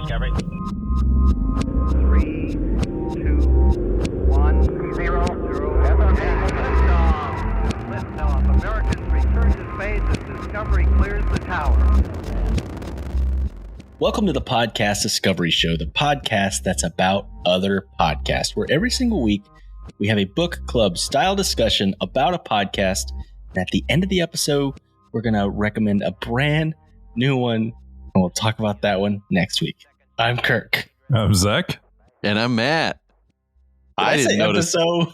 Discovery. 3, 2, 1, 0, 0. Liftoff. Americans return to space as Discovery clears the tower. Welcome to the Podcast Discovery Show, the podcast that's about other podcasts, where every single week we have a book club style discussion about a podcast. And at the end of the episode, we're going to recommend a brand new one, and we'll talk about that one next week. I'm Kirk. I'm Zach. And I'm Matt. I didn't notice. No,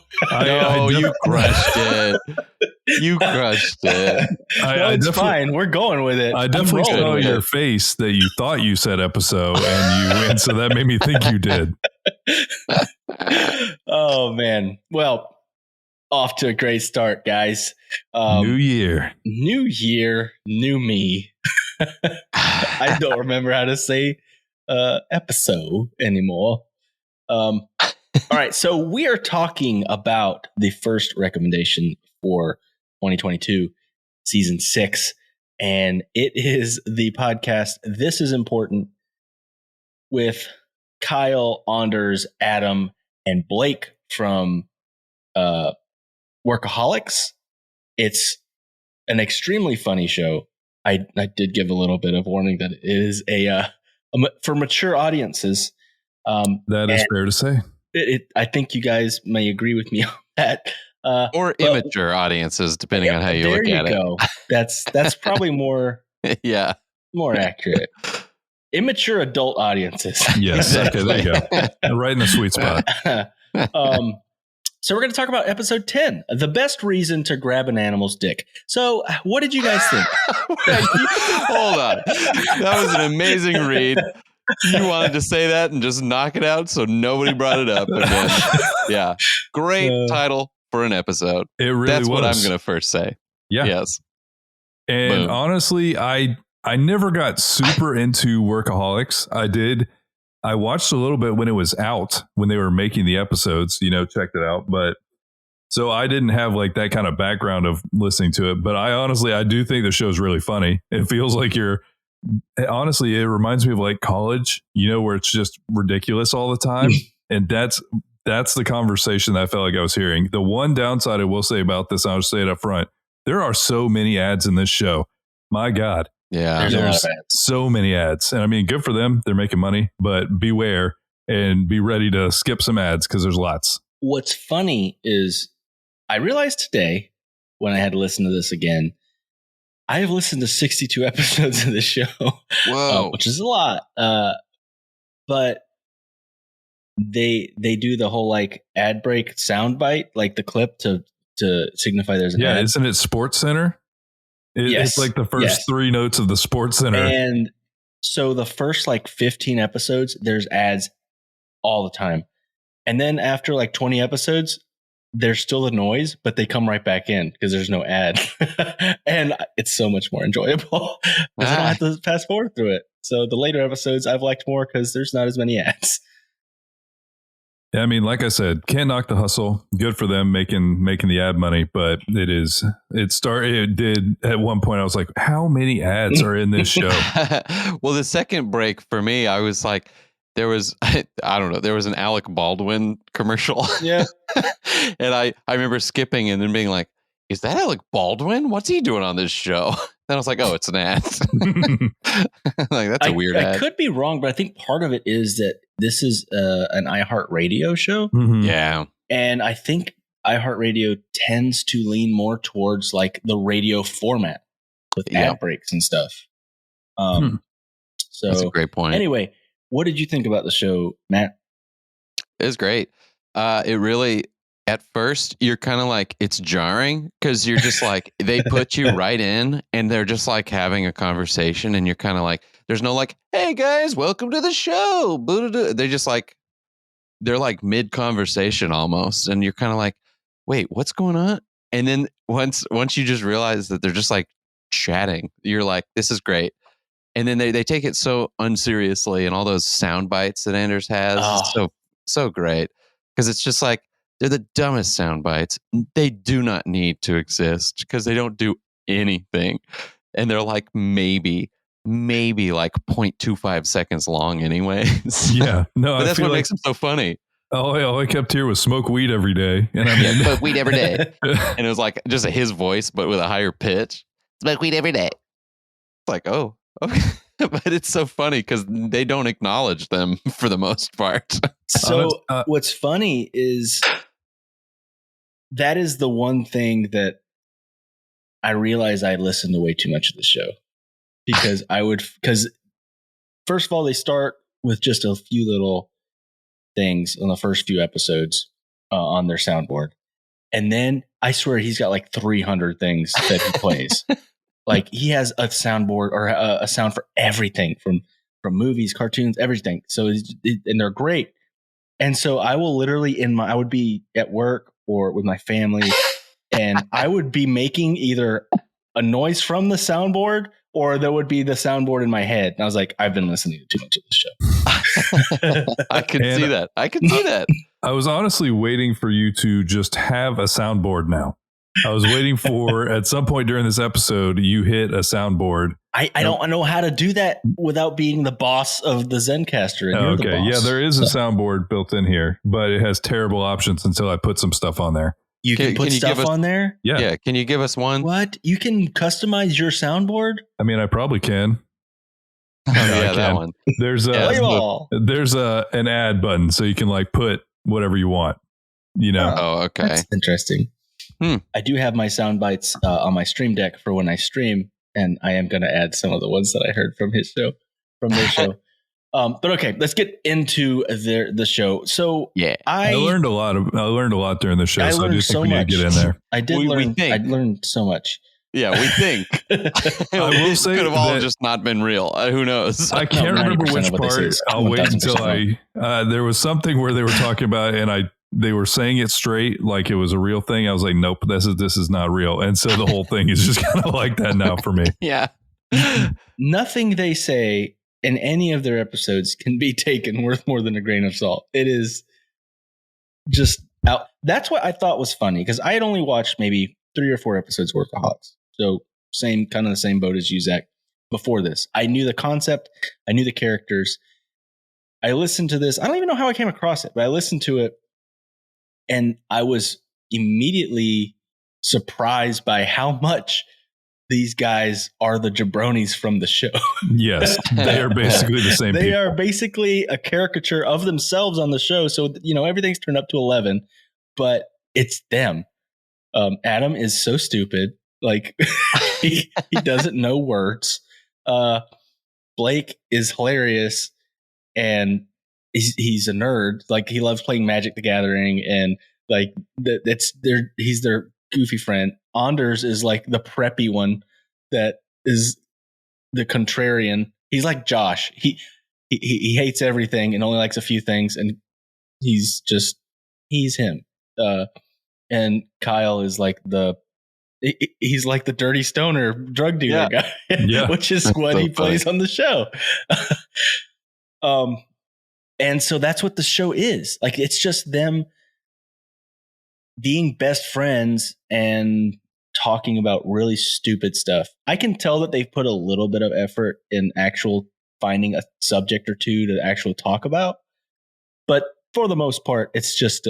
you crushed it. You crushed it. It's fine. We're going with it. I definitely saw your face that you thought you said episode, and so that made me think you did. Oh man! Well, off to a great start, guys. New year, new me. I don't remember how to say episode anymore. All right, so we are talking about the first recommendation for 2022, season 6, and it is the podcast This Is Important with Kyle, Anders, Adam, and Blake from Workaholics. It's an extremely funny show. I did give a little bit of warning that it is for mature audiences. That is fair to say. I think you guys may agree with me on that. Or immature audiences, depending on how you look at it. That's probably more yeah, more accurate. Immature adult audiences. Yes. Okay, there you go. Right in the sweet spot. So we're going to talk about episode 10, the best reason to grab an animal's dick. So what did you guys think? Hold on. That was an amazing read. You wanted to say that and just knock it out, so nobody brought it up. And then, yeah, great title for an episode. It really That's was. what I'm going to first say. Yeah. Yes. And Boom. honestly, I never got super into Workaholics. I watched a little bit when it was out, when they were making the episodes, checked it out. But so I didn't have like that kind of background of listening to it. But I do think the show's really funny. It feels like honestly, it reminds me of like college, where it's just ridiculous all the time. And that's the conversation that I felt like I was hearing. The one downside I will say about this, I'll just say it up front. There are so many ads in this show. My God. Yeah. There's so many ads. And I mean, good for them. They're making money, but beware and be ready to skip some ads because there's lots. What's funny is I realized today when I had to listen to this again, I have listened to 62 episodes of this show, which is a lot. But they do the whole like ad break sound bite, like the clip to signify there's an ad. Yeah, isn't it Sports Center? Yes. It's like the first 3 notes of the Sports Center. And so the first like 15 episodes, there's ads all the time. And then after like 20 episodes, there's still a noise, but they come right back in because there's no ad. And it's so much more enjoyable because I don't have to fast forward through it. So the later episodes I've liked more because there's not as many ads. Yeah, I mean, like I said, can't knock the hustle. Good for them making the ad money, but it did at one point. I was like, how many ads are in this show? Well, the second break for me, I was like, there was an Alec Baldwin commercial. Yeah. And I remember skipping and then being like, is that Alec Baldwin? What's he doing on this show? Then I was like, oh, it's an ad. Like, that's a weird ad. I could be wrong, but I think part of it is that this is an iHeartRadio show. Mm-hmm. Yeah. And I think iHeartRadio tends to lean more towards like the radio format with ad breaks and stuff. So that's a great point. Anyway, what did you think about the show, Matt? It was great. It really, at first, you're kind of like, it's jarring because you're just like, they put you right in and they're just like having a conversation and you're kind of like, there's no like, hey guys, welcome to the show. They're just like, they're like mid conversation almost. And you're kind of like, wait, what's going on? And then once you just realize that they're just like chatting, you're like, this is great. And then they take it so unseriously and all those sound bites that Anders has. It's so great. Because it's just like, they're the dumbest sound bites. They do not need to exist because they don't do anything. And they're like maybe maybe like 0.25 seconds long anyways. Yeah. No, But I that's feel what like makes them so funny. all I kept here was smoke weed every day. And I mean, Smoke weed every day. And it was like just his voice, but with a higher pitch. Smoke weed every day. It's like, oh, okay. But it's so funny because they don't acknowledge them for the most part. So what's funny is that is the one thing that I realized I listened to way too much of the show, because first of all, they start with just a few little things on the first few episodes on their soundboard. And then I swear he's got like 300 things that he plays. Like he has a soundboard or a sound for everything from movies, cartoons, everything. So, and they're great. And so I will literally I would be at work or with my family and I would be making either a noise from the soundboard or there would be the soundboard in my head. And I was like, I've been listening to too much of the show. I can see that. I was honestly waiting for you to just have a soundboard now. I was waiting for at some point during this episode, you hit a soundboard. I don't know how to do that without being the boss of the Zencaster. And you're the boss. Yeah, there is a soundboard built in here, but it has terrible options until I put some stuff on there. You can put stuff on there? Yeah. Can you give us one? What? You can customize your soundboard? I mean, I probably can. That one. There's an add button, so you can like put whatever you want. You know. Oh, okay. That's interesting. I do have my sound bites on my stream deck for when I stream, and I am going to add some of the ones that I heard from their show. But okay, let's get into the show. So yeah, I learned a lot during the show. So I do think we need to get in there. I did learn. I learned so much. Yeah, we think. I will say could have all just not been real. Who knows? I can't remember which part. I'll wait until there was something where they were talking about it and they were saying it straight like it was a real thing. I was like, nope, this is not real. And so the whole thing is just kind of like that now for me. Yeah. Nothing they say in any of their episodes can be taken worth more than a grain of salt. It is just out. That's what I thought was funny, because I had only watched maybe 3 or 4 episodes of Workaholics. So the same boat as you, Zach. Before this, I knew the concept. I knew the characters. I listened to this. I don't even know how I came across it, but I listened to it. And I was immediately surprised by how much these guys are the jabronis from the show. Yes, they are basically the same. They are basically a caricature of themselves on the show. So, everything's turned up to 11, but it's them. Adam is so stupid. Like he doesn't know words. Blake is hilarious and he's a nerd. Like he loves playing Magic the Gathering, and like he's their goofy friend. Anders is like the preppy one that is the contrarian. He's like Josh. He hates everything and only likes a few things, and he's him. And Kyle is like he's like the dirty stoner drug dealer guy, which is what he plays on the show. And so that's what the show is. Like, it's just them being best friends and talking about really stupid stuff. I can tell that they've put a little bit of effort in actual finding a subject or two to actually talk about. But for the most part, it's just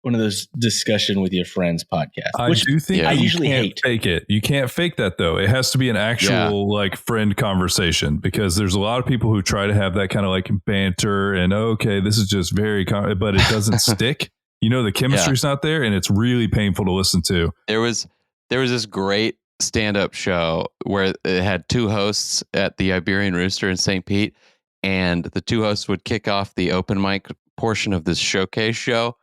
one of those discussion with your friends podcasts. I do think I usually hate. Fake it. You can't fake that though. It has to be an actual like friend conversation, because there's a lot of people who try to have that kind of like banter and okay, this is just very, but it doesn't stick. The chemistry's not there, and it's really painful to listen to. There was this great stand-up show where it had 2 hosts at the Iberian Rooster in St. Pete, and the 2 hosts would kick off the open mic portion of this showcase show.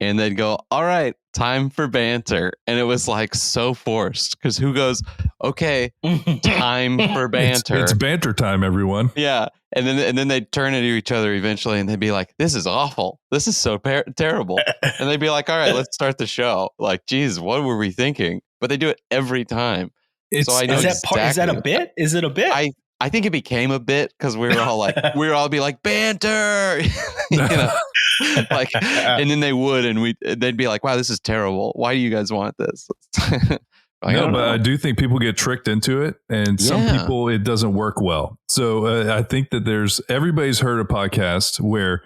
And they'd go, all right, time for banter. And it was like so forced, because who goes, okay, time for banter. It's banter time, everyone. Yeah. And then they'd turn into each other eventually and they'd be like, this is awful. This is so terrible. And they'd be like, all right, let's start the show. Like, geez, what were we thinking? But they do it every time. So I know is that a bit? Is it a bit? I think it became a bit, because we were all be like, banter, like, and then they would, and they'd be like, wow, this is terrible. Why do you guys want this? I No, don't but know. I do think people get tricked into it, and some Yeah. people it doesn't work well. So I think that everybody's heard a podcast where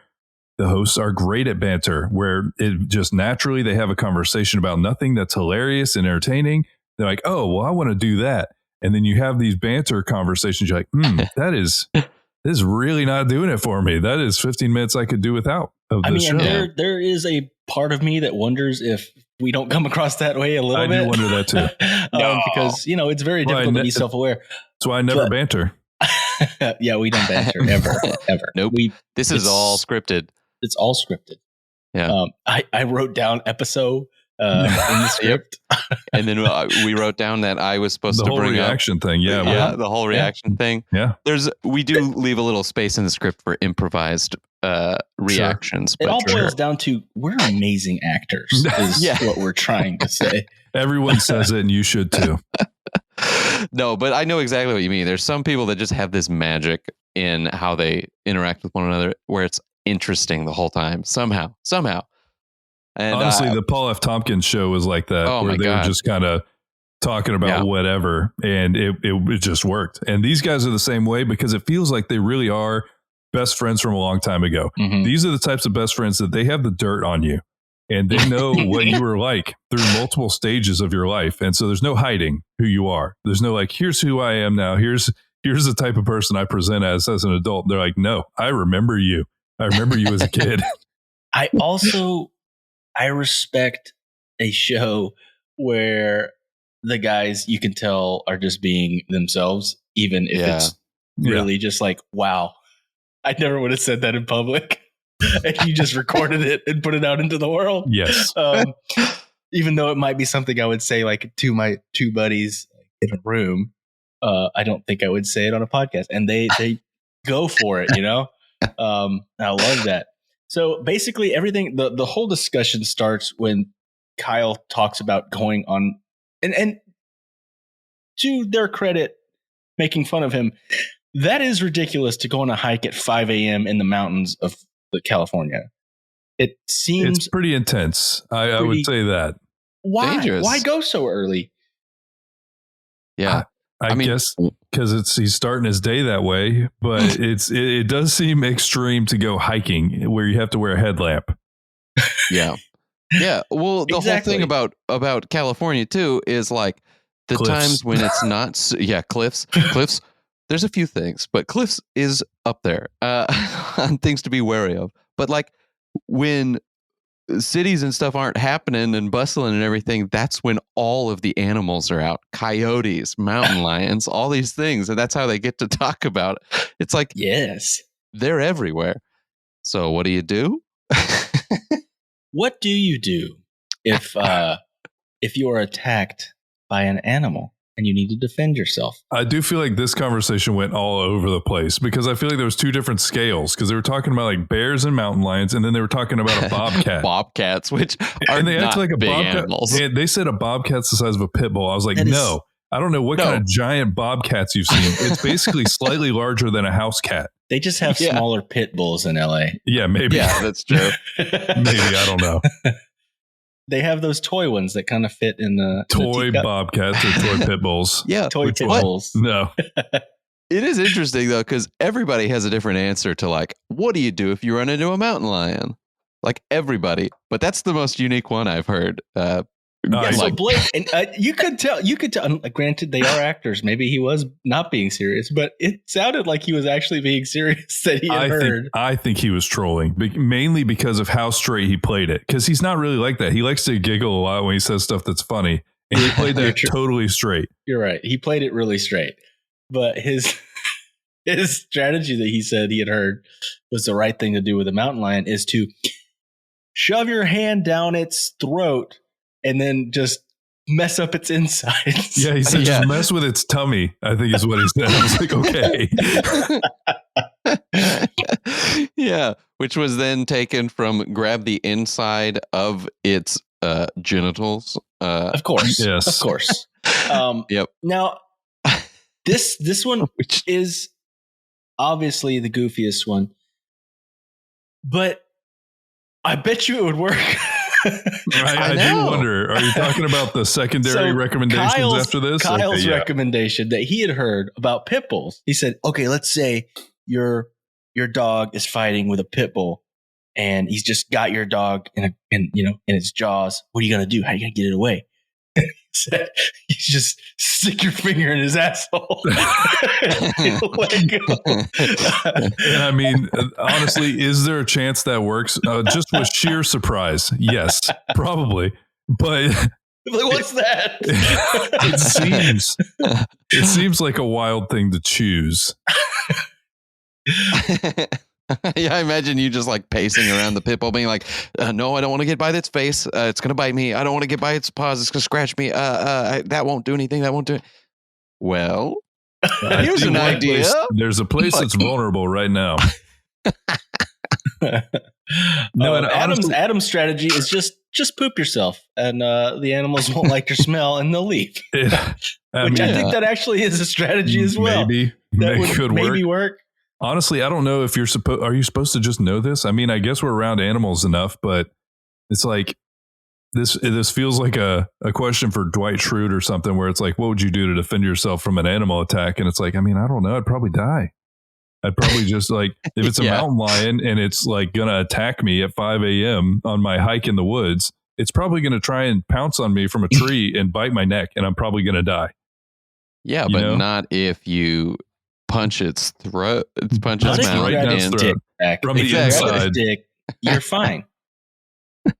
the hosts are great at banter, where it just naturally they have a conversation about nothing that's hilarious and entertaining. They're like, oh, well, I want to do that. And then you have these banter conversations. You're like, that is really not doing it for me. That is 15 minutes I could do without of I the mean, show. and there is a part of me that wonders if we don't come across that way a little I bit. do wonder that too. Because, it's very Well, difficult to be self-aware. That's why I never banter. Yeah, we don't banter ever. Nope. This is all scripted. It's all scripted. Yeah. I wrote down episode in the script. And then we wrote down that I was supposed The to whole bring reaction thing. Yeah. the whole reaction thing. Yeah. We do leave a little space in the script for improvised reactions. It But all boils down to we're amazing actors is what we're trying to say. Everyone says it, and you should too. No, but I know exactly what you mean. There's some people that just have this magic in how they interact with one another where it's interesting the whole time somehow. And honestly, the Paul F. Tompkins show was like that, where they were just kind of talking about whatever, and it just worked. And these guys are the same way because it feels like they really are best friends from a long time ago. Mm-hmm. These are the types of best friends that they have the dirt on you, and they know what you were like through multiple stages of your life. And so there's no hiding who you are. There's no like, here's who I am now. Here's the type of person I present as an adult. They're like, no, I remember you. I remember you as a kid. I respect a show where the guys you can tell are just being themselves, even if it's really just like, wow, I never would have said that in public. And you just recorded it and put it out into the world. Yes. Even though it might be something I would say like to my two buddies in a room, I don't think I would say it on a podcast. And they go for it, I love that. So basically everything, the whole discussion starts when Kyle talks about going on and to their credit, making fun of him. That is ridiculous to go on a hike at 5 a.m. in the mountains of California. It seems it's pretty intense. I would say that. Why? Dangerous. Why go so early? Yeah. I mean, guess because he's starting his day that way, but it does seem extreme to go hiking where you have to wear a headlamp. Yeah. Yeah. Well, the whole thing about California too is like the Cliffs. times when it's not. Cliffs. There's a few things, but Cliffs is up there on things to be wary of. But like when cities and stuff aren't happening and bustling and everything, that's when all of the animals are out. Coyotes, mountain lions, all these things. And that's how they get to talk about it. It's like, yes, they're everywhere. So what do you do? What do you do if you are attacked by an animal and you need to defend yourself? I do feel like this conversation went all over the place because I feel like there was two different scales because they were talking about like bears and mountain lions, and then they were talking about a bobcat. Bobcats, which are and they not act like a big bobcat. animals. They said a bobcat's the size of a pit bull. I was like, no. I don't know what kind of giant bobcats you've seen. It's basically slightly larger than a house cat. They just have smaller pit bulls in LA. Yeah, maybe. Yeah, that's true. Maybe, I don't know. They have those toy ones that kind of fit in the toy teacup. bobcats or toy pit bulls. Yeah, toy pit bulls. No. It is interesting though, because everybody has a different answer to like, what do you do if you run into a mountain lion? Like everybody, but that's the most unique one I've heard. Yeah, so Blake, and you could tell. Granted, they are actors. Maybe he was not being serious, but it sounded like he was actually being serious. That he had heard. I think he was trolling, mainly because of how straight he played it. Because he's not really like that. He likes to giggle a lot when he says stuff that's funny, and he played that totally straight. You're right. He played it really straight, but his strategy that he said he had heard was the right thing to do with a mountain lion is to shove your hand down its throat and then just mess up its insides. Yeah, he said just mess with its tummy, I think is what he said. I was like, okay. Yeah, which was then taken from grab the inside of its genitals. Of course. Yes. Of course. Yep. Now, this one is obviously the goofiest one, but I bet you it would work. Right, I do wonder. Are you talking about the secondary recommendations after this? Kyle's recommendation that he had heard about pit bulls. He said, "Okay, let's say your dog is fighting with a pit bull, and he's just got your dog in its jaws. What are you gonna do? How are you gonna get it away?" He said, "You just stick your finger in his asshole." And let go. And I mean, honestly, is there a chance that works? Just with sheer surprise, yes, probably. But what's that? It seems like a wild thing to choose. Yeah, I imagine you just like pacing around the pit bull being like, no, I don't want to get by its face. It's going to bite me. I don't want to get by its paws. It's going to scratch me. That won't do anything. That won't do it. Well, here's an idea. There's a place that's vulnerable right now. No, and Adam's strategy is just poop yourself, and the animals won't like your smell, and they'll leave. I think that actually is a strategy as well. Maybe that would maybe work. Honestly, I don't know if are you supposed to just know this? I mean, I guess we're around animals enough, but it's like this feels like a question for Dwight Schrute or something, where it's like, what would you do to defend yourself from an animal attack? And it's like, I mean, I don't know. I'd probably die. I'd probably just like, if it's a mountain lion and it's like going to attack me at 5 a.m. on my hike in the woods, it's probably going to try and pounce on me from a tree and bite my neck, and I'm probably going to die. Yeah, but not if you punch its throat. Punch its mouth right down its throat from the inside. Dick, you're fine.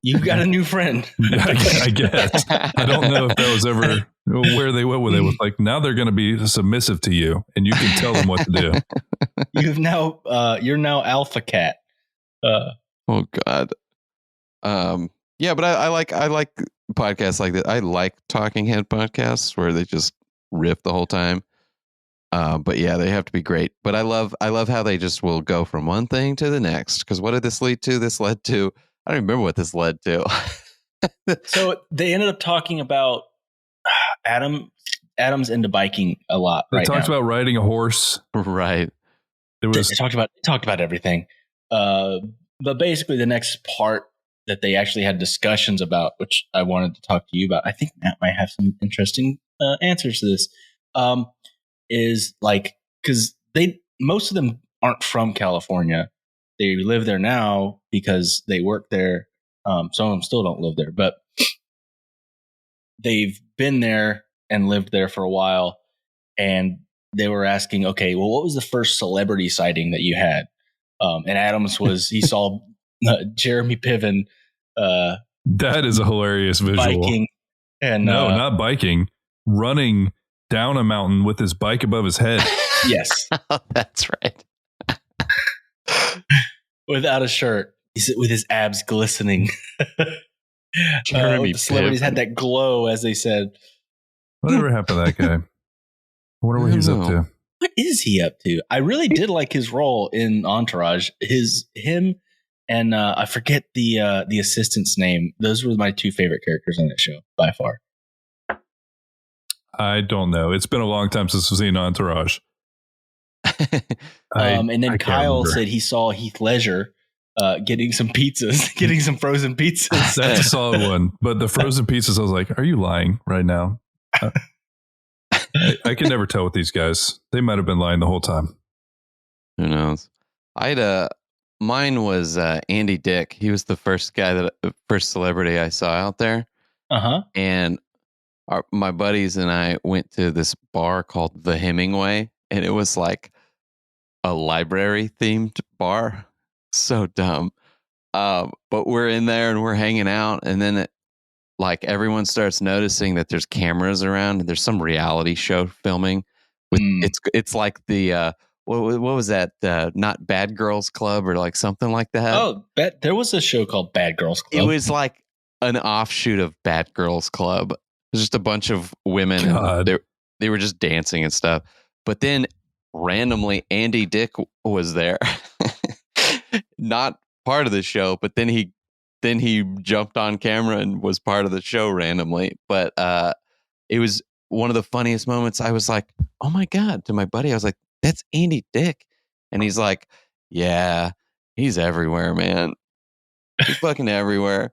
You've got a new friend. I guess. I don't know if that was ever where they went with it. It was like, now they're going to be submissive to you, and you can tell them what to do. You're now alpha cat. Oh God. Yeah, but I like podcasts like that. I like talking head podcasts where they just riff the whole time. But yeah, they have to be great. But I love how they just will go from one thing to the next. Because what did this lead to? This led to, I don't remember what this led to. So they ended up talking about Adam's into biking a lot. They talked about riding a horse. Right. They talked about everything. But basically the next part that they actually had discussions about, which I wanted to talk to you about, I think Matt might have some interesting answers to this. Is like, because most of them aren't from California. They live there now because they work there. Some of them still don't live there, but they've been there and lived there for a while. And they were asking, okay, well, what was the first celebrity sighting that you had? And Adams he saw Jeremy Piven. That is a hilarious visual. Biking. And no, not biking, running down a mountain with his bike above his head. Yes. That's right. Without a shirt, with his abs glistening. Jeremy the celebrities had that glow, as they said. Whatever happened to that guy? I wonder what he's up to. What is he up to? I really did like his role in Entourage. Him and I forget the assistant's name. Those were my two favorite characters on that show by far. I don't know. It's been a long time since I've seen Entourage. And then Kyle said he saw Heath Ledger getting some pizzas, getting some frozen pizzas. That's a solid one. But the frozen pizzas, I was like, are you lying right now? I can never tell with these guys. They might have been lying the whole time. Who knows? Mine was Andy Dick. He was the first celebrity I saw out there. And my buddies and I went to this bar called the Hemingway, and it was like a library themed bar. So dumb. But we're in there and we're hanging out, and then everyone starts noticing that there's cameras around, and there's some reality show filming. It's like the what was that? Not Bad Girls Club or like something like that. Oh, there was a show called Bad Girls Club. It was like an offshoot of Bad Girls Club. It was just a bunch of women. And they were just dancing and stuff. But then randomly, Andy Dick was there. Not part of the show, but then he jumped on camera and was part of the show randomly. But it was one of the funniest moments. I was like, oh my God, to my buddy. I was like, that's Andy Dick. And he's like, yeah, he's everywhere, man. He's fucking everywhere.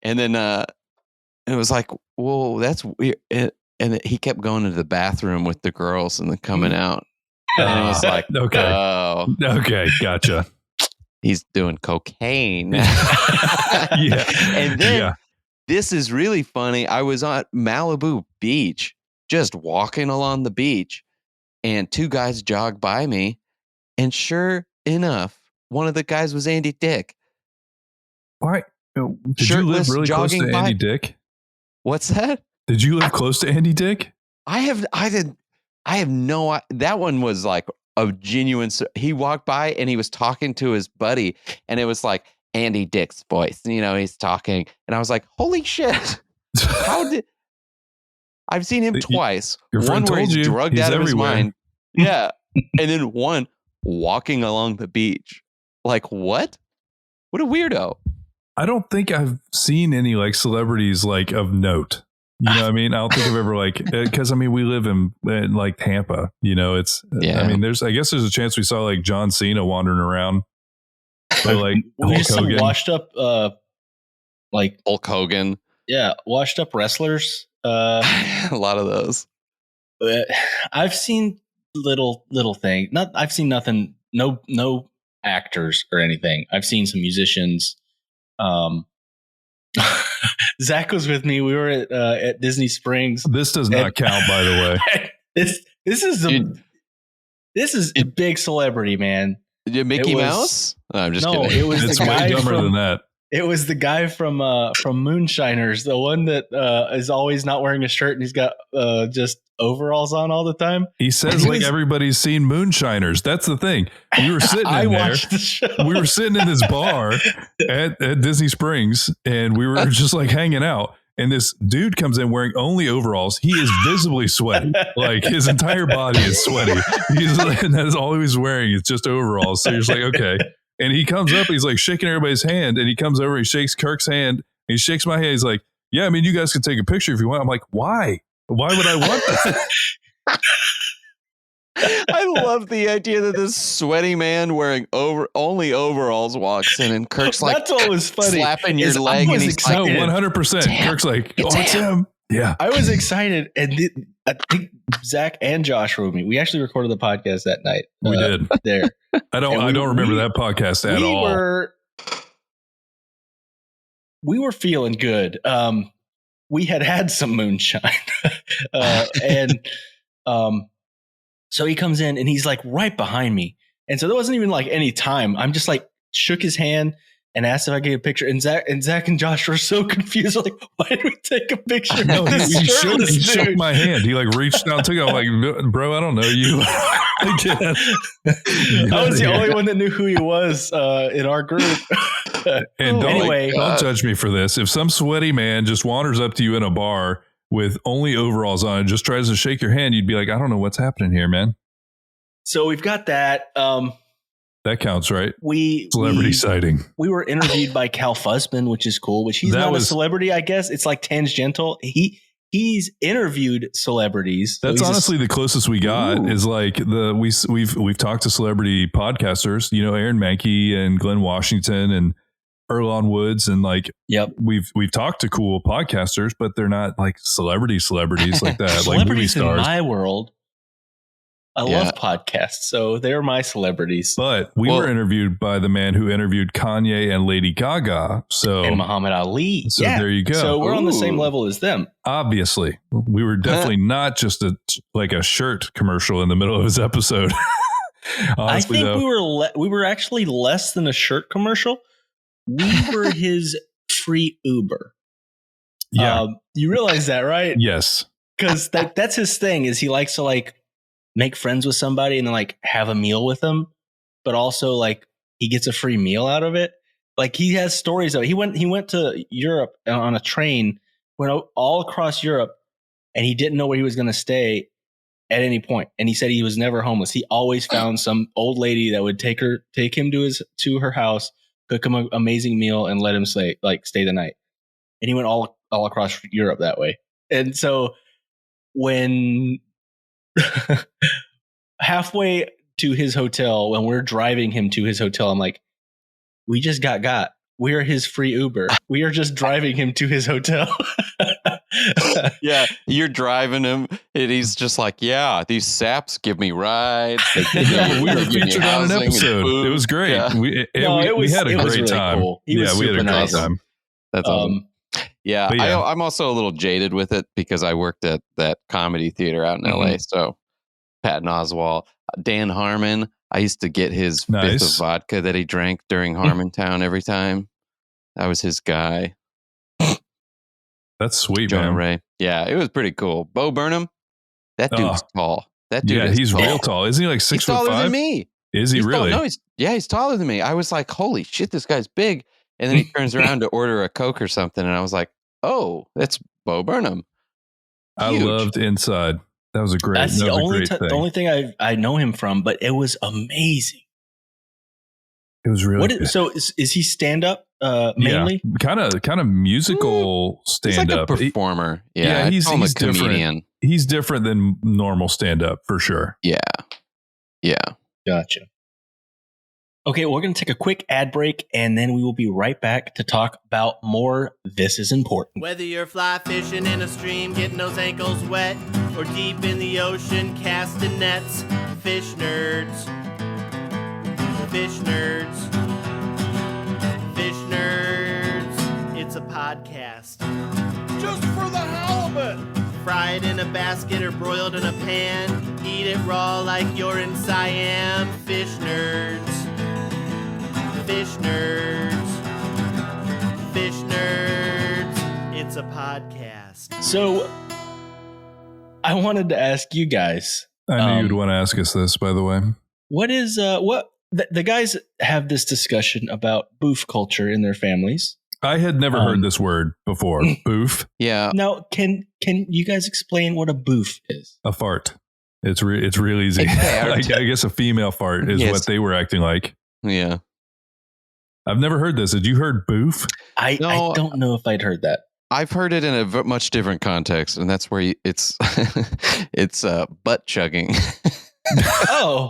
And then it was like, whoa, that's weird. And he kept going to the bathroom with the girls and then coming out. And it was like, okay. Oh, Okay, gotcha. He's doing cocaine. Yeah. And then this is really funny. I was on Malibu Beach, just walking along the beach, and two guys jogged by me. And sure enough, one of the guys was Andy Dick. Why? Did Shirtless, you live really close to jogging Andy by. Dick? What's that? Did you live close to Andy Dick? I have no. That one was like a genuine. He walked by and he was talking to his buddy, and it was like Andy Dick's voice. You know, he's talking, and I was like, "Holy shit! How did?" I've seen him twice. Your friend One where told he's you. drugged He's out of his everywhere. mind. Yeah, and then one walking along the beach. Like what? What a weirdo! I don't think I've seen any like celebrities like of note. You know what I mean? I don't think I've ever like, because I mean, we live in like Tampa, you know, it's, I mean, I guess there's a chance we saw like John Cena wandering around. But like we just some washed up, like Hulk Hogan. Yeah. Washed up wrestlers. A lot of those. I've seen little things. I've seen nothing, no actors or anything. I've seen some musicians. Zach was with me. We were at Disney Springs. This does not count, by the way. This is a big celebrity, man. Mickey Mouse? No, I'm just kidding. It was it's the guy way dumber than that. It was the guy from Moonshiners, the one that is always not wearing a shirt and he's got just overalls on all the time. He says like everybody's seen Moonshiners. That's the thing. We were sitting in there. We were sitting in this bar at Disney Springs, and we were just like hanging out. And this dude comes in wearing only overalls. He is visibly sweaty. Like his entire body is sweaty. He's like, and that's all he was wearing is just overalls. So you're just like, okay. And he comes up, he's like shaking everybody's hand, and he comes over, he shakes Kirk's hand, and he shakes my hand. He's like, yeah, I mean, you guys can take a picture if you want. I'm like, why? Why would I want that? I love the idea that this sweaty man wearing only overalls walks in, and Kirk's like, that's what was funny. Slapping your leg, and he's like, like, 100%. Kirk's like, oh, it's him. Yeah. I was excited, and I think Zach and Josh were with me. We actually recorded the podcast that night. We did. There. I don't remember that podcast at all. We were feeling good. We had some moonshine, and so he comes in and he's like right behind me, and so there wasn't even like any time. I'm just like shook his hand and asked if I could get a picture, and Zach and Josh were so confused. Like, why did we take a picture? No, he shook my hand. He like reached out, took it. I'm like, bro, I don't know you. I was the only one that knew who he was in our group. And don't judge me for this. If some sweaty man just wanders up to you in a bar with only overalls on and just tries to shake your hand, you'd be like, I don't know what's happening here, man. So we've got that. That counts, right? Celebrity sighting. We were interviewed by Cal Fussman, which is cool. Which he's not a celebrity, I guess. It's like tangential. He's interviewed celebrities. That's honestly the closest we got. Ooh. Is like we've talked to celebrity podcasters. You know, Aaron Mankey and Glenn Washington and Earlonne Woods, and like we've talked to cool podcasters, but they're not like celebrities like that. Celebrities like movie stars. In my world. I love podcasts, so they're my celebrities. But we were interviewed by the man who interviewed Kanye and Lady Gaga. And Muhammad Ali. So there you go. So we're on the same level as them. Obviously. We were definitely not just a shirt commercial in the middle of his episode. Honestly, I think we were actually less than a shirt commercial. We were his free Uber. Yeah. You realize that, right? Yes. Because that's his thing, is he likes to like make friends with somebody and then like have a meal with them, but also like he gets a free meal out of it. Like he has stories of it. He went to Europe on a train, went all across Europe, and he didn't know where he was going to stay at any point. And he said he was never homeless. He always found some old lady that would take him to her house, cook him an amazing meal, and let him stay the night. And he went all across Europe that way. And so when halfway to his hotel, when we're driving him to his hotel, I'm like, we just got. We are his free Uber. We are just driving him to his hotel. Yeah, you're driving him, and he's just like, yeah, these saps give me rides. Yeah, we were featured on an episode. It was great. Yeah. We had a great really time. Cool. We had a great time. That's awesome. Yeah, yeah. I'm also a little jaded with it because I worked at that comedy theater out in LA. So Patton Oswalt, Dan Harmon, I used to get his fifth of vodka that he drank during Harmontown every time. That was his guy. That's sweet, Jonah man. Ray. Yeah, it was pretty cool. Bo Burnham, that dude's tall. That dude is he's tall. real tall. Isn't he like 6'5"? He's taller than me. Is he really? No, he's taller than me. I was like, holy shit, this guy's big. And then he turns around to order a Coke or something, and I was like, oh, that's Bo Burnham. I loved Inside. That was a great. That's the only thing I know him from, but it was amazing. It was really. So is he stand up mainly? Yeah, kind of musical stand up. He's like a performer. Yeah, he's a different. comedian. He's different than normal stand up for sure. Yeah. Gotcha. Okay, we're going to take a quick ad break, and then we will be right back to talk about more This Is Important. Whether you're fly fishing in a stream, getting those ankles wet, or deep in the ocean, casting nets, fish nerds. Fish nerds. Fish nerds. It's a podcast. Just for the halibut! Fried in a basket or broiled in a pan. Eat it raw like you're in Siam. Fish nerds. Fish nerds. Fish nerds. It's a podcast. So, I wanted to ask you guys. I knew you'd want to ask us this, by the way. What is the guys have this discussion about boof culture in their families? I had never heard this word before. Boof. Yeah. Now, can you guys explain what a boof is? A fart. It's real easy. I guess a female fart is what they were acting like. Yeah. I've never heard this. Had you heard boof? I don't know if I'd heard that. I've heard it in a much different context, and that's where it's it's butt chugging. Oh,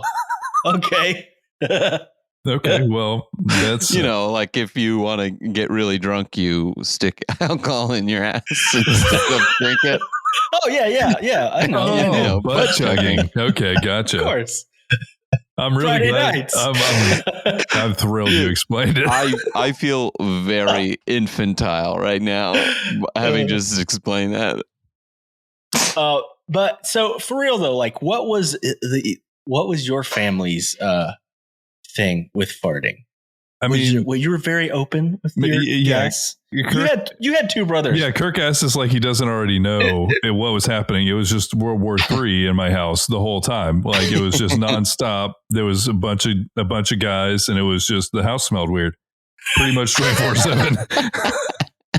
okay. Okay, well, that's like if you want to get really drunk, you stick alcohol in your ass instead of drink it. Oh yeah. I know. Butt chugging. Okay, gotcha. Of course. I'm really Friday glad. Nights. I'm thrilled you explained it. I feel very infantile right now, having just explained that. But so for real though, like what was your family's thing with farting? I mean, you were very open with your guess. You had two brothers. Yeah, Kirk asked us like he doesn't already know what was happening. It was just World War III in my house the whole time. Like it was just nonstop. There was a bunch of guys, and it was just the house smelled weird. Pretty much 24/7.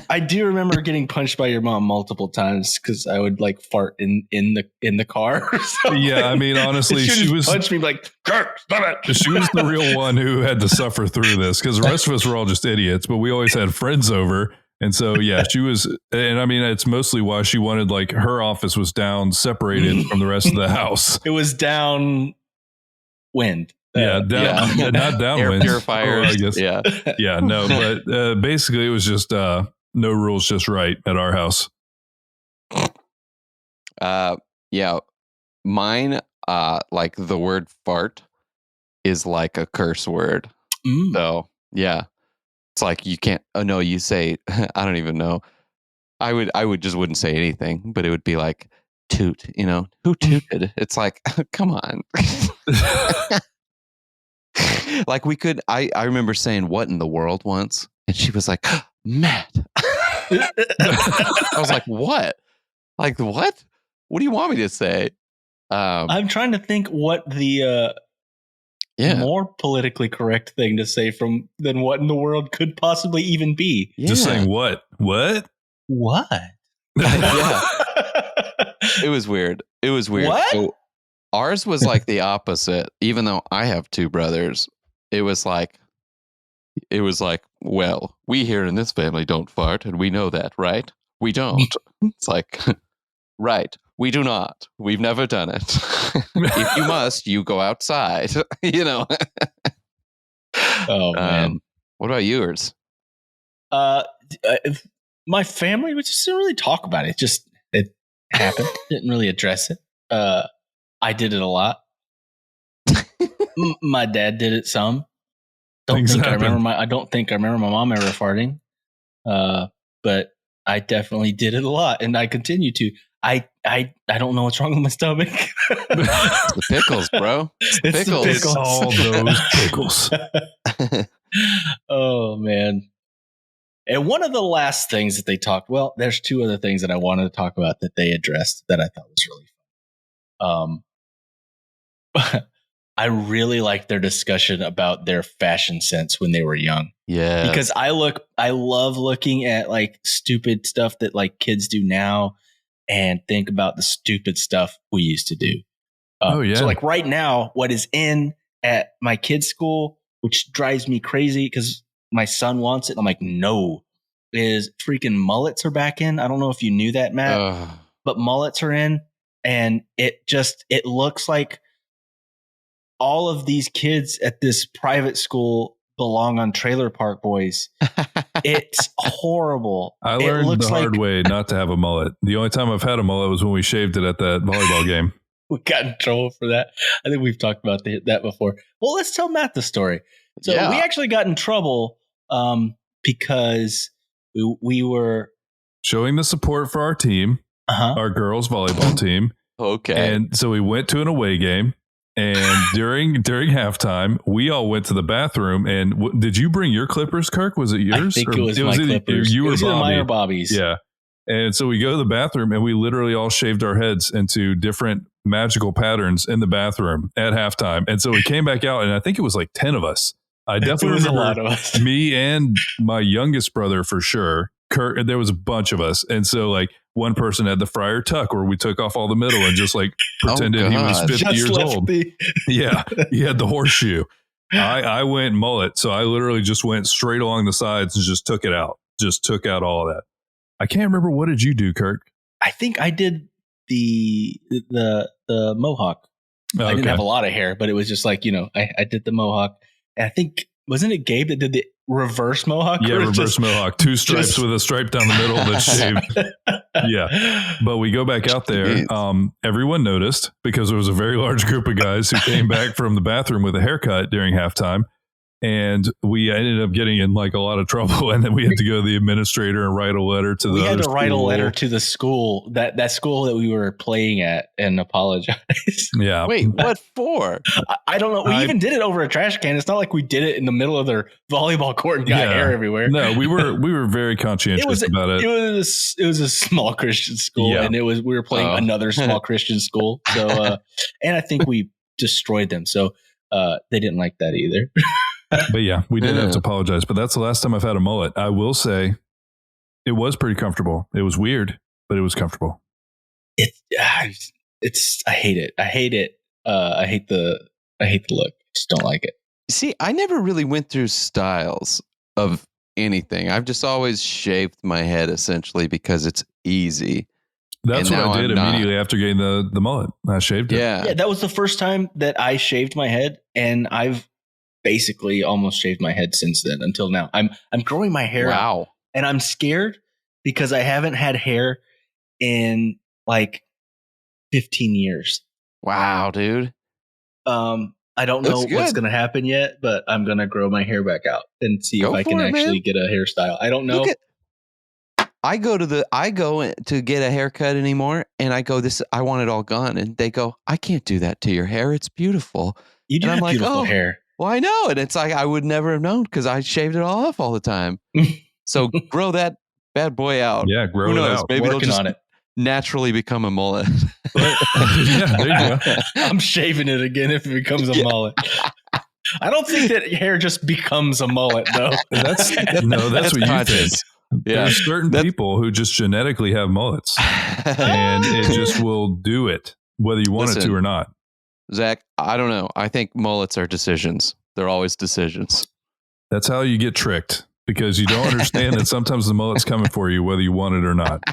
I do remember getting punched by your mom multiple times because I would like fart in the car. Or something. Yeah, I mean, honestly, she was punched me like, Kirk, stop it. She was the real one who had to suffer through this because the rest of us were all just idiots. But we always had friends over, and so yeah, she was. And I mean, it's mostly why she wanted like her office was down, separated from the rest of the house. It was downwind. Yeah, not downwind. Air purifiers. I guess. Yeah, no, but basically, it was just. No rules, just right at our house. Yeah. Mine, like the word fart is like a curse word. So yeah. It's like you can't you say I don't even know. I would just wouldn't say anything, but it would be like toot, who tooted? It's like, come on. Like I remember saying what in the world once, and she was like, Matt. I was like, what? Like, what? What do you want me to say? I'm trying to think what the more politically correct thing to say than what in the world could possibly even be. Yeah. Just saying what? What? Yeah. It was weird. What? So ours was like the opposite. Even though I have two brothers, it was like, well, we here in this family don't fart, and we know that, right? We don't. It's like, right. We do not. We've never done it. If you must, you go outside. Oh, man. What about yours? My family, we just didn't really talk about it. It happened. Didn't really address it. I did it a lot. My dad did it some. I don't think I remember my mom ever farting. But I definitely did it a lot, and I continue to. I don't know what's wrong with my stomach. It's the pickles, bro. It's the pickles. It's all those pickles. Oh man. And one of the last things that they talked, well, there's two other things that I wanted to talk about that they addressed that I thought was really fun. I really liked their discussion about their fashion sense when they were young. Yeah. Because I love looking at like stupid stuff that like kids do now and think about the stupid stuff we used to do. So like right now, what is in at my kid's school, which drives me crazy because my son wants it. I'm like, no, is freaking mullets are back in. I don't know if you knew that, Matt, but mullets are in, and it looks like all of these kids at this private school belong on Trailer Park Boys. It's horrible. I learned the hard way not to have a mullet. The only time I've had a mullet was when we shaved it at that volleyball game. We got in trouble for that. I think we've talked about that before. Well, let's tell Matt the story. So we actually got in trouble because we were showing the support for our team, our girls volleyball team. Okay. And so we went to an away game, and during halftime, we all went to the bathroom. And did you bring your clippers, Kirk? Was it yours? I think it was my clippers. You it were mine or Bobby's. Yeah. And so we go to the bathroom, and we literally all shaved our heads into different magical patterns in the bathroom at halftime. And so we came back out, and I think it was like 10 of us. I definitely remember a lot of us. Me and my youngest brother for sure. Kurt, there was a bunch of us. And so like one person had the friar tuck where we took off all the middle and just like pretended he was 50 years old. Yeah. He had the horseshoe. I went mullet. So I literally just went straight along the sides and just took it out. Just took out all of that. I can't remember. What did you do, Kirk? I think I did the mohawk. I didn't have a lot of hair, but it was just like, I did the mohawk. And I think, wasn't it Gabe that did the reverse mohawk? Yeah, reverse mohawk. 2 stripes with a stripe down the middle that's shaved. Yeah. But we go back out there. Everyone noticed because there was a very large group of guys who came back from the bathroom with a haircut during halftime. And we ended up getting in like a lot of trouble, and then we had to go to the administrator and write a letter to the. We had to write a letter to the school that school that we were playing at and apologize. Yeah. Wait, what for? I don't know. We even did it over a trash can. It's not like we did it in the middle of their volleyball court and got hair everywhere. No, we were very conscientious about it. It was a small Christian school, and we were playing another small Christian school. So, and I think we destroyed them. So they didn't like that either. But yeah, we did have to apologize. But that's the last time I've had a mullet. I will say it was pretty comfortable. It was weird, but it was comfortable. I hate it. I hate it. I hate the look. Just don't like it. See, I never really went through styles of anything. I've just always shaved my head essentially because it's easy. That's what I did immediately after getting the mullet. I shaved it. Yeah, that was the first time that I shaved my head, and I've basically almost shaved my head since then until now. I'm growing my hair out, and I'm scared because I haven't had hair in like 15 years. Wow, dude. I don't know what's going to happen yet, but I'm going to grow my hair back out and see if I can actually get a hairstyle. I don't know. I go to get a haircut anymore, and I go, I want it all gone. And they go, I can't do that to your hair. It's beautiful. You do have beautiful hair. Well, I know. And it's like, I would never have known because I shaved it all off all the time. So grow that bad boy out. Yeah, grow it out. Maybe it'll just naturally become a mullet. Yeah, there you go. I'm shaving it again if it becomes a mullet. I don't think that hair just becomes a mullet, though. That's what you think. Yeah. There's certain people who just genetically have mullets, and it just will do it, whether you want it to or not. Zach, I don't know. I think mullets are decisions. They're always decisions. That's how you get tricked, because you don't understand that sometimes the mullet's coming for you, whether you want it or not.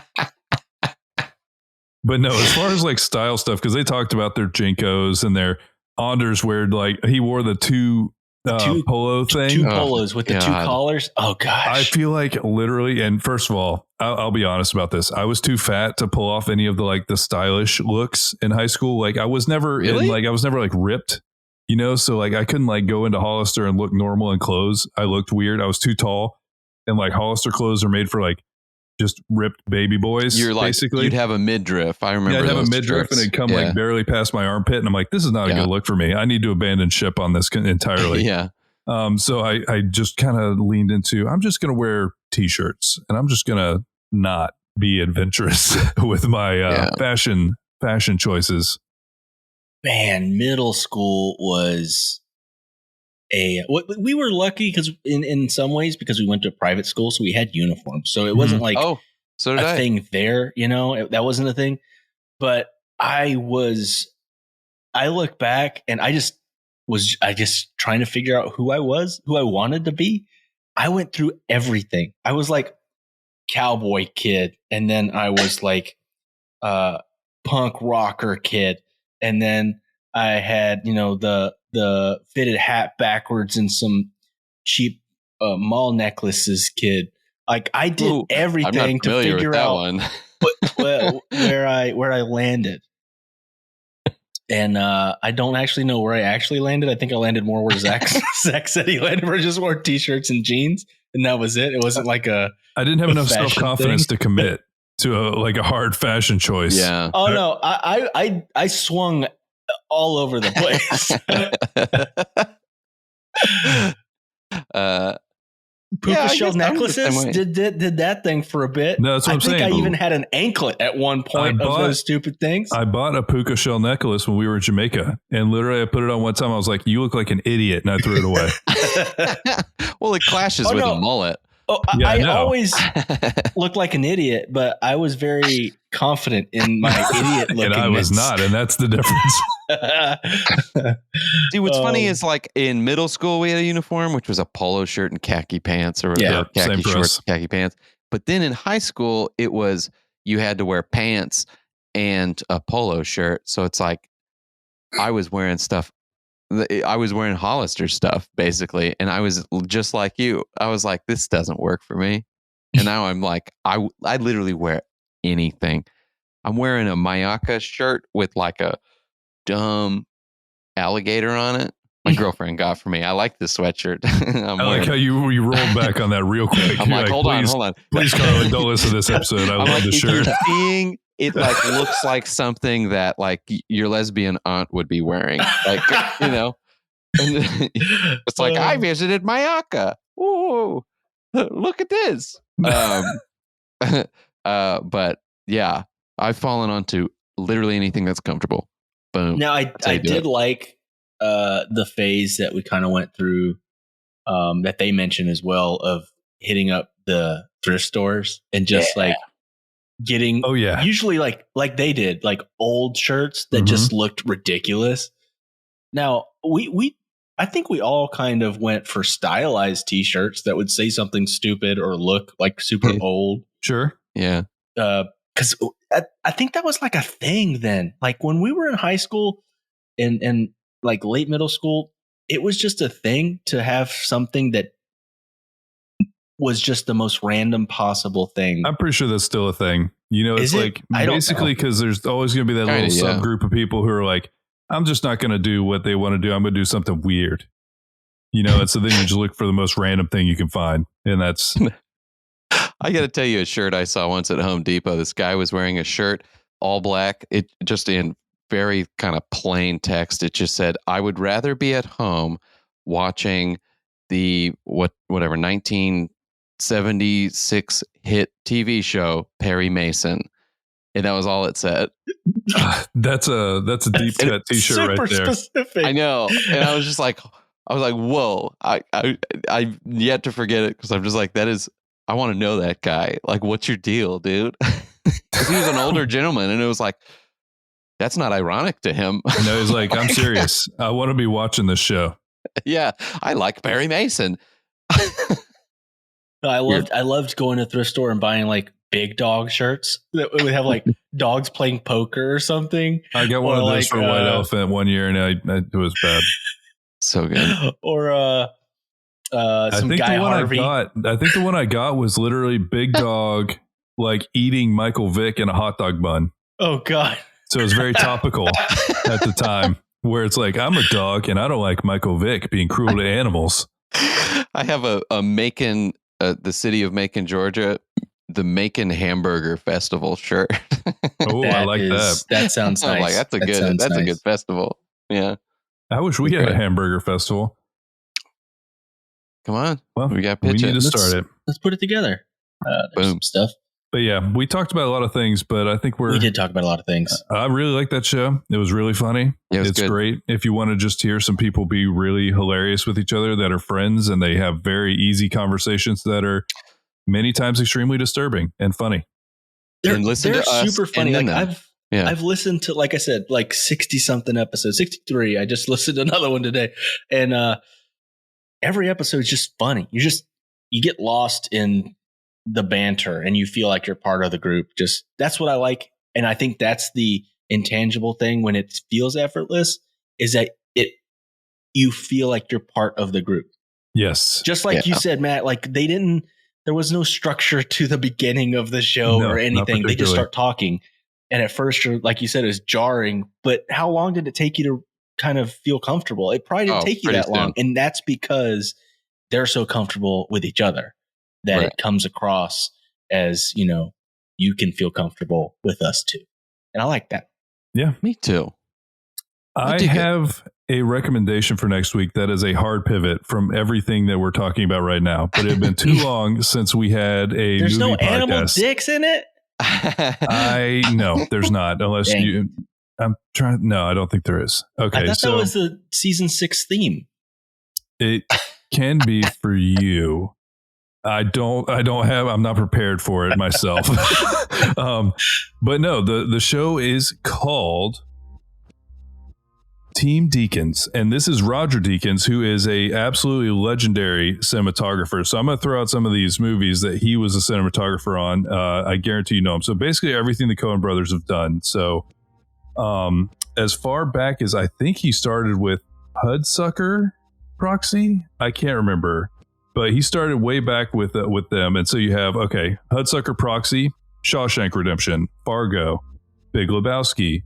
But no, as far as like style stuff, because they talked about their Jinkos and their Anders, where like he wore the 2 polo thing. Two polos with the two God. collars. Oh gosh. I feel like literally, and first of all, I'll be honest about this. I was too fat to pull off any of the stylish looks in high school. Like I was never Really? I was never like ripped, so like I couldn't like go into Hollister and look normal in clothes. I looked weird. I was too tall, and like Hollister clothes are made for like just ripped baby boys. You're like, basically. you'd have a midriff. I remember I'd have a those midriff and shirts. it'd come like barely past my armpit. And I'm like, this is not a good look for me. I need to abandon ship on this entirely. Yeah. So I just kind of leaned into, I'm just going to wear t-shirts and I'm just going to not be adventurous with my fashion choices. Man, middle school was we were lucky because in some ways because we went to a private school, so we had uniforms. So it wasn't like so did a thing there, that wasn't a thing. But I look back and I just trying to figure out who I wanted to be. I went through everything. I was like cowboy kid, and then I was like punk rocker kid, and then I had the fitted hat backwards and some cheap mall necklaces kid. Like I did everything to figure out where I landed. And I don't actually know where I actually landed. I think I landed more where Zach said he landed, where I just wore t-shirts and jeans, and that was it. It wasn't like I didn't have enough self-confidence to commit to a hard fashion choice. Yeah. Oh no, I swung all over the place. Puka shell necklaces did that thing for a bit. No, that's what I'm saying. I think I even had an anklet at one point of those stupid things. I bought a puka shell necklace when we were in Jamaica, and literally I put it on one time. I was like, "You look like an idiot," and I threw it away. Well, it clashes with a mullet. Oh, I always look like an idiot, but I was very confident in my idiot looking. And I was not, and that's the difference. See, what's funny is like in middle school we had a uniform, which was a polo shirt and khaki pants, or khaki shorts, khaki pants. But then in high school, it was you had to wear pants and a polo shirt. So it's like I was wearing stuff. I was wearing Hollister stuff basically, and I was just like you. I was like, this doesn't work for me. And now I'm like, I literally wear anything. I'm wearing a Mayaka shirt with like a dumb alligator on it. My girlfriend got for me. I like this sweatshirt. I like how you rolled back on that real quick. I'm like, hold on. Please, Carly, don't listen to this episode. I love the shirt. Seeing it like looks like something that like your lesbian aunt would be wearing. Like, And it's like, I visited Mayaka. Ooh, look at this. But yeah, I've fallen onto literally anything that's comfortable. Boom. Now I did like the phase that we kind of went through that they mentioned as well of hitting up the thrift stores and just like getting usually like they did, like old shirts that just looked ridiculous. Now I think we all kind of went for stylized t-shirts that would say something stupid or look like super old. Sure. Yeah. Because I think that was like a thing then. Like when we were in high school and like late middle school, it was just a thing to have something that was just the most random possible thing. I'm pretty sure that's still a thing. It's like basically because there's always going to be that little subgroup of people who are like, I'm just not going to do what they want to do. I'm going to do something weird. And so then you just look for the most random thing you can find. And that's... I got to tell you a shirt I saw once at Home Depot. This guy was wearing a shirt, all black. It just in very kind of plain text. It just said, I would rather be at home watching the whatever 1976 hit TV show, Perry Mason. And that was all it said. That's a deep cut t-shirt right there. Specific. I know. And I was like, whoa, I've yet to forget it. Cause I'm just like, I want to know that guy. Like, what's your deal, dude? Cause he was an older gentleman and it was like, that's not ironic to him. No, he's like, I'm serious. I want to be watching this show. Yeah. I like Perry Mason. I loved going to a thrift store and buying like big dog shirts that would have like dogs playing poker or something. I got one of those for White Elephant one year and it was bad. So good. Or some Guy Harvey. I think the one I got was literally Big Dog like eating Michael Vick in a hot dog bun. Oh God. So it was very topical at the time, where it's like, I'm a dog and I don't like Michael Vick being cruel to animals. I have a Macon, the city of Macon, Georgia, the Macon Hamburger Festival shirt. Oh, I like that. That sounds nice. I'm like, that's a good festival. Yeah. I wish we had a hamburger festival. Come on. Well, we got we need to pitches. start it. Let's put it together. There's Boom. some stuff. But yeah, we talked about a lot of things, but I think We did talk about a lot of things. I really like that show. It was really funny. Yeah, it was it's good. great. If you want to just hear some people be really hilarious with each other that are friends and they have very easy conversations that are many times extremely disturbing and funny. They're listen to us super funny. and Like them. I've listened to, like I said, like 60 something episodes, 63. I just listened to another one today. And every episode is just funny. You get lost in the banter and you feel like you're part of the group. Just that's what I like. And I think that's the intangible thing when it feels effortless, is that you feel like you're part of the group. Yes. Just like you said, Matt, like there was no structure to the beginning of the show or anything. They just start talking. And at first, like you said, it was jarring. But how long did it take you to kind of feel comfortable? It probably didn't take you that long. And that's because they're so comfortable with each other that it comes across as, you can feel comfortable with us too. And I like that. Yeah, me too. I have a recommendation for next week that is a hard pivot from everything that we're talking about right now. But it had been too long since we had a There's movie no podcast. animal dicks in it? No, there's not. Unless I'm trying. No, I don't think there is. Okay. I thought that was the season 6 theme. It can be for you. I'm not prepared for it myself. But no, the show is called Team Deakins, and this is Roger Deakins, who is a absolutely legendary cinematographer. So I'm going to throw out some of these movies that he was a cinematographer on. I guarantee you know him. So basically everything the Coen brothers have done. So as far back as I think he started with Hudsucker Proxy, I can't remember. But he started way back with them. And so you have, Hudsucker Proxy, Shawshank Redemption, Fargo, Big Lebowski,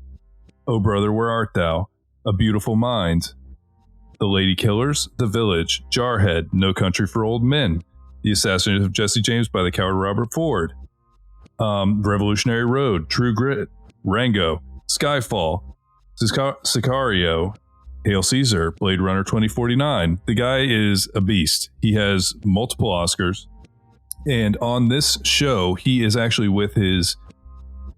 Oh Brother, Where Art Thou, A Beautiful Mind, The Lady Killers, The Village, Jarhead, No Country for Old Men, The Assassination of Jesse James by the Coward Robert Ford, Revolutionary Road, True Grit, Rango, Skyfall, Sicario, Hail Caesar, Blade Runner 2049. The guy is a beast. He has multiple Oscars. And on this show, he is actually with his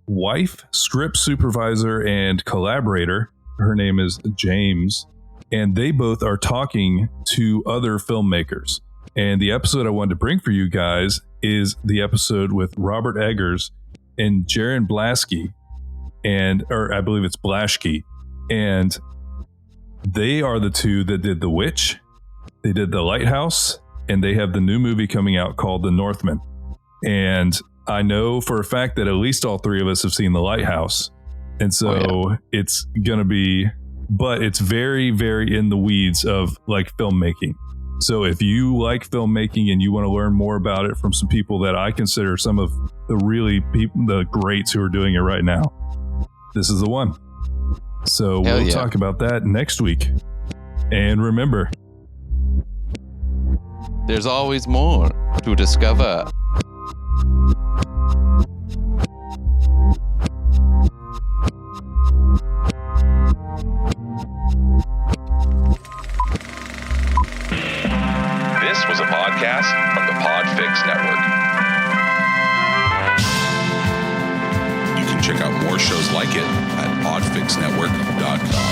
wife, script supervisor, and collaborator. Her name is James. And they both are talking to other filmmakers. And the episode I wanted to bring for you guys is the episode with Robert Eggers and Jarin Blaschke. Or I believe it's Blaschke. And they are the two that did The Witch, they did The Lighthouse, and they have the new movie coming out called The Northman. And I know for a fact that at least all three of us have seen The Lighthouse. And so it's going to be, but it's very, very in the weeds of like filmmaking. So if you like filmmaking and you want to learn more about it from some people that I consider some of the greats who are doing it right now, this is the one. So we'll talk about that next week. And remember, there's always more to discover. This was a podcast from the Podfix Network. You can check out more shows like it at podfixnetwork.com.